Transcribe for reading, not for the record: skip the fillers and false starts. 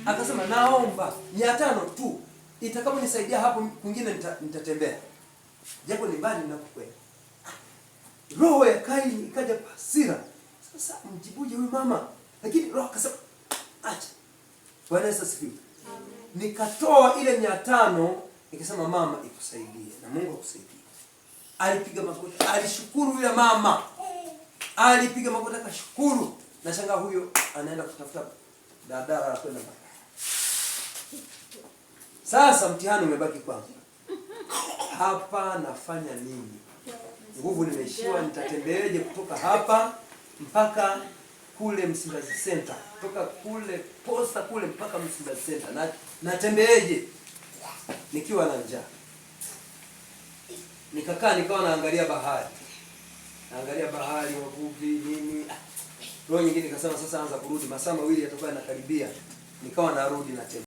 Akasema naomba 500 tu, itakaponisaidia hapo kwingine nitatembea, japo ni mbali ninapokwenda. Roho ya Kaini ikaja hasira, sasa mjibuje huyu mama? Lakini roho akasema acha. Bwana Yesu asifiwe. Nikatoa ile 500, nikasema mama ikusaidie na Mungu akusaidie. Alipiga magoti, alishukuru yule mama. Alipiga magoti akashukuru. Na shangaa huyo anaenda kutafuta daladala la kwenda Mbagala. Sasa mtihani umebaki kwangu. Hapa nafanya nini? Nguvu nimeishiwa, nitatembeaje kutoka hapa mpaka kule Msimbazi Center? Kutoka kule posta kule mpaka Msimbazi Center. Natembeaje? Nikiwa na njaa. Nikakaa nikawa naangalia bahari. Naangalia bahari, wavuvi, nini. Roho nyingine ikasema sasa anza kurudi, masaa mawili yatakuwa yanakaribia. Nikawa narudi na tembea.